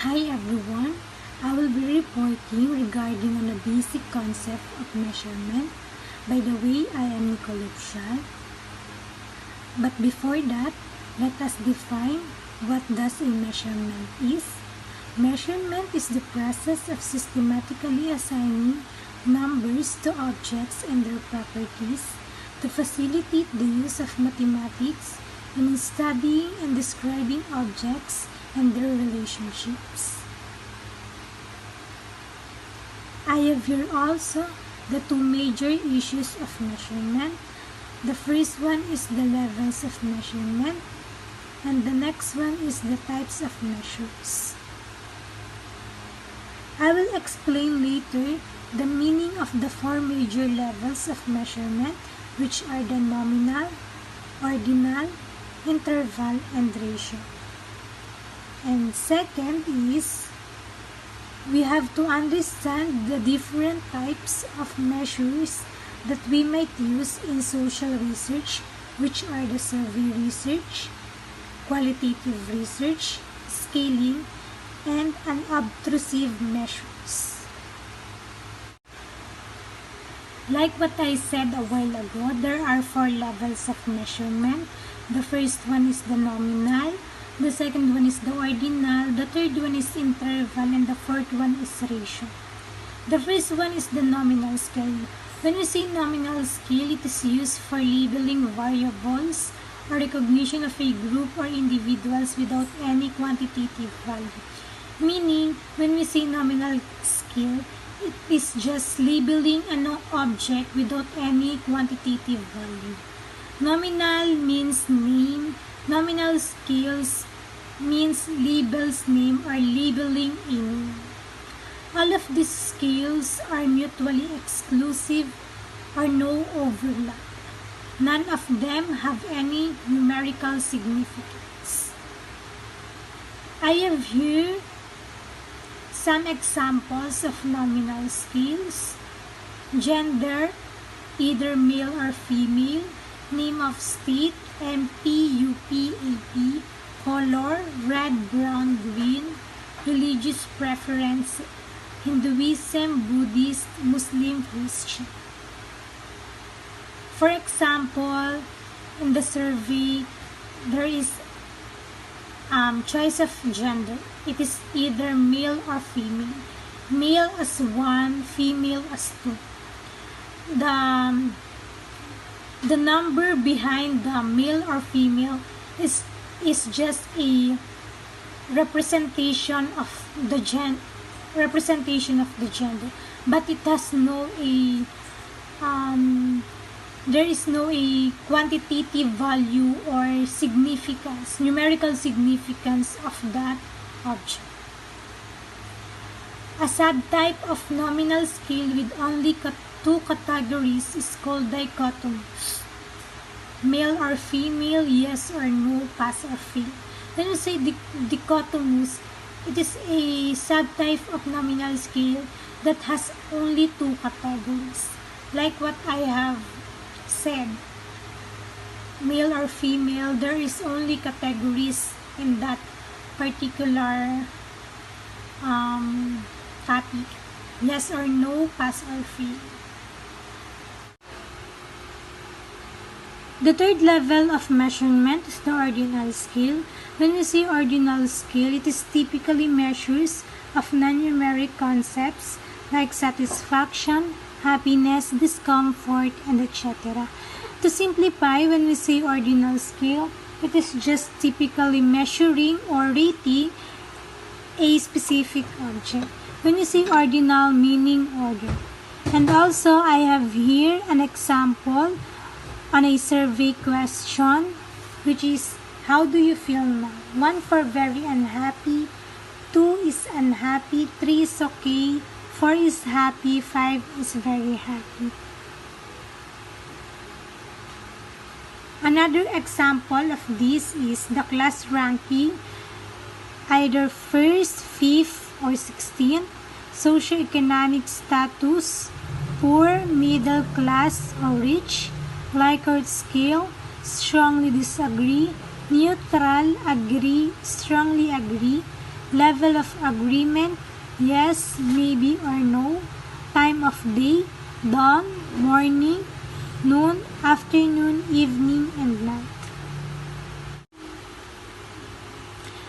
Hi everyone, I will be reporting regarding on the basic concept of measurement. By the way, I am Nicole Upshal. But before that, let us define what does a measurement is. Measurement is the process of systematically assigning numbers to objects and their properties to facilitate the use of mathematics in studying and describing objects and their relationships. I have here also the two major issues of measurement. The first one is the levels of measurement, and the next one is the types of measures. I will explain later the meaning of the four major levels of measurement, which are the nominal, ordinal, interval, and ratio. And second is, we have to understand the different types of measures that we might use in social research, which are the survey research, qualitative research, scaling, and unobtrusive measures. Like what I said a while ago, there are four levels of measurement. The first one is the nominal, the second one is the ordinal, the third one is interval, and the fourth one is ratio. The first one is the nominal scale. When we say nominal scale, it is used for labeling variables or recognition of a group or individuals without any quantitative value. Meaning, when we say nominal scale, it is just labeling an object without any quantitative value. Nominal means name. Nominal scales means labels name or labeling a name. All of these scales are mutually exclusive or no overlap. None of them have any numerical significance. I have here some examples of nominal scales. Gender, either male or female. Name of state, MP, UP, AP. Color, red, brown, green. Religious preference, Hinduism, Buddhist, Muslim, Christian. For example, in the survey, there is choice of gender. It is either male or female. Male as 1, female as 2. The number behind the male or female is just a representation of the gender, but it has no there is no quantitative value or significance, numerical significance of that object. A subtype of nominal scale with only two categories is called dichotomous. Male or female, yes or no, pass or fail. When you say dichotomous, it is a subtype of nominal scale that has only two categories. Like what I have said, male or female, there is only categories in that particular topic. Yes or no, pass or fail. The third level of measurement is the ordinal scale. When we say ordinal scale, it is typically measures of non-numeric concepts like satisfaction, happiness, discomfort, and etc. To simplify, when we say ordinal scale, it is just typically measuring or rating a specific object. When we say ordinal, meaning order. And also, I have here an example on a survey question, which is, how do you feel now? 1 for very unhappy, 2 is unhappy, 3 is okay, 4 is happy, 5 is very happy. Another example of this is the class ranking, either 1st, 5th, or 16th, socioeconomic status, poor, middle class, or rich, Likert scale, strongly disagree, neutral, agree, strongly agree, level of agreement, yes, maybe or no, time of day, dawn, morning, noon, afternoon, evening, and night.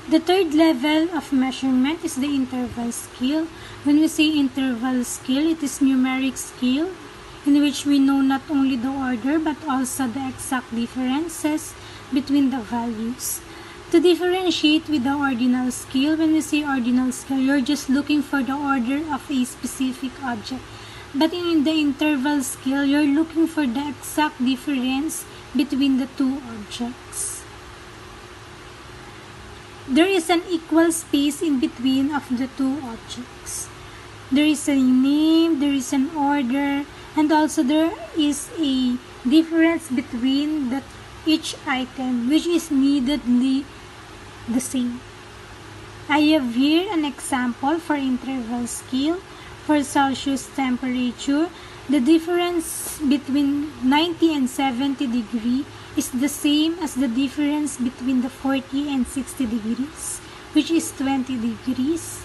The third level of measurement is the interval scale. When we say interval scale, it is numeric scale in which we know not only the order but also the exact differences between the values. To differentiate with the ordinal scale, when we say ordinal scale, you're just looking for the order of a specific object. But in the interval scale, you're looking for the exact difference between the two objects. There is an equal space in between of the two objects. There is a name, there is an order, and also there is a difference between each item, which is neededly the same. I have here an example for interval scale. For Celsius temperature, the difference between 90 and 70 degrees is the same as the difference between the 40 and 60 degrees, which is 20 degrees.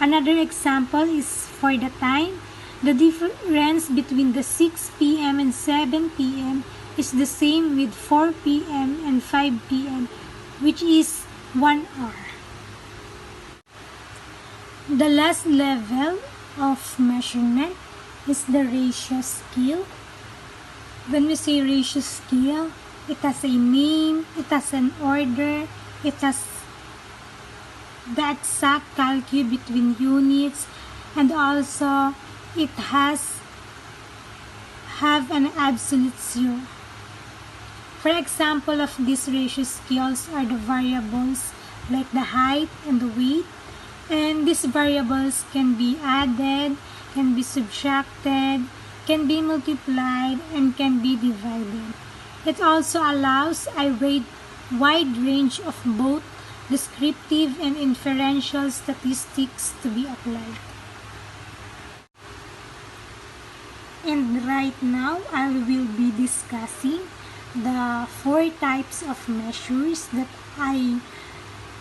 Another example is for the time. The difference between the 6 p.m. and 7 p.m. is the same with 4 p.m. and 5 p.m., which is 1 hour. The last level of measurement is the ratio scale. When we say ratio scale, it has a name, it has an order, it has the exact calculation between units, and also it have an absolute zero. For example of these ratio scales are the variables like the height and the weight, and these variables can be added, can be subtracted, can be multiplied, and can be divided. It also allows a wide range of both descriptive and inferential statistics to be applied. And right now, I will be discussing the 4 types of measures that I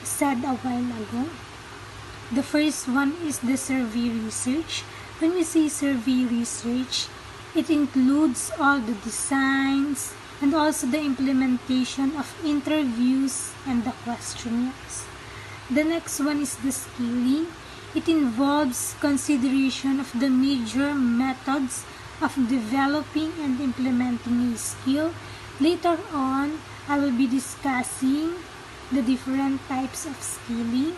said a while ago. The first one is the survey research. When we say survey research, it includes all the designs and also the implementation of interviews and the questionnaires. The next one is the scaling. It involves consideration of the major methods of developing and implementing a skill. Later on, I will be discussing the different types of scaling.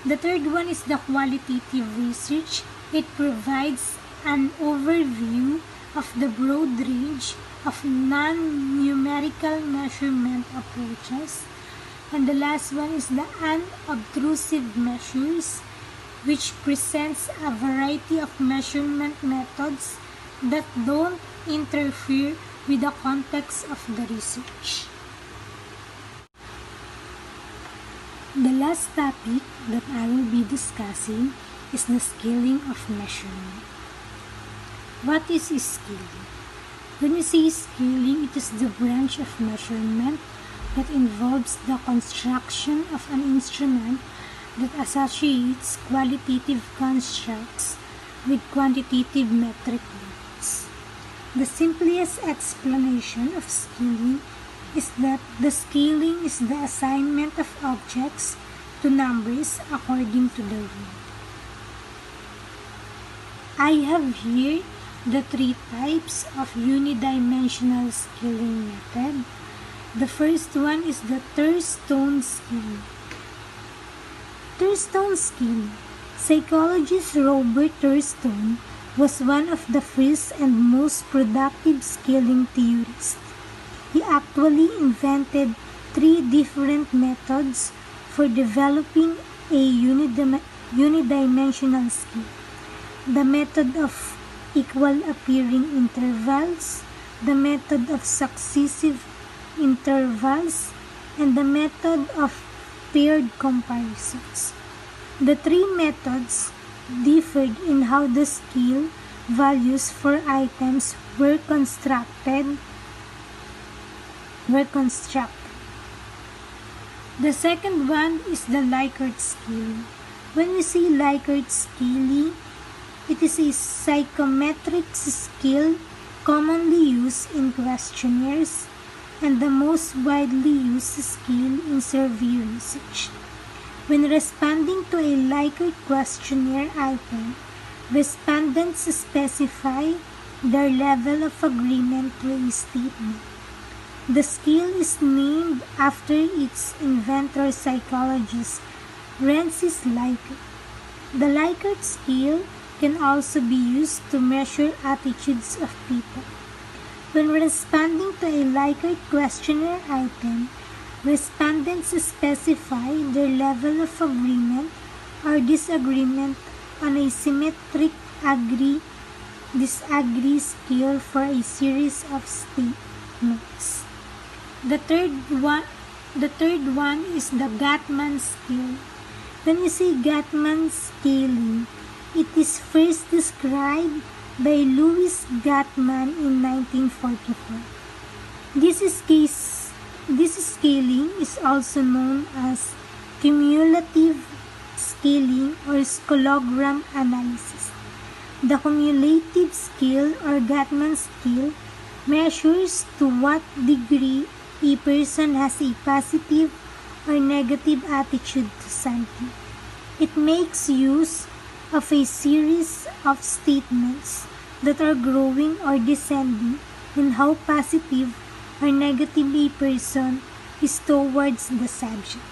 The third one is the qualitative research. It provides an overview of the broad range of non-numerical measurement approaches. And the last one is the unobtrusive measures, which presents a variety of measurement methods that don't interfere with the context of the research. The last topic that I will be discussing is the scaling of measurement. What is scaling? When we say scaling, it is the branch of measurement that involves the construction of an instrument that associates qualitative constructs with quantitative metric units. The simplest explanation of scaling is that the scaling is the assignment of objects to numbers according to their weight. I have here the 3 types of unidimensional scaling method. The first one is the Thurstone scale. Thurstone scale. Psychologist Robert Thurstone was one of the first and most productive scaling theorists. He actually invented 3 different methods for developing a unidimensional scale. The method of equal appearing intervals, the method of successive intervals, and the method of paired comparisons. The 3 methods differed in how the scale values for items were constructed. The second one is the Likert scale. When we see Likert scaling, it is a psychometric scale commonly used in questionnaires and the most widely used scale in survey research. When responding to a Likert questionnaire item, respondents specify their level of agreement to a statement. The scale is named after its inventor psychologist Francis Likert. The Likert scale can also be used to measure attitudes of people. When responding to a Likert questionnaire item, respondents specify their level of agreement or disagreement on a symmetric agree-disagree scale for a series of statements. The third one is the Gatman scale. When we say Gatman scaling, it is first described by Louis Gatman in 1944. This scaling is also known as cumulative scaling or scologram analysis. The cumulative scale or Gatman scale measures to what degree a person has a positive or negative attitude to something. It makes use of a series of statements that are growing or descending in how positive or negative a person is towards the subject.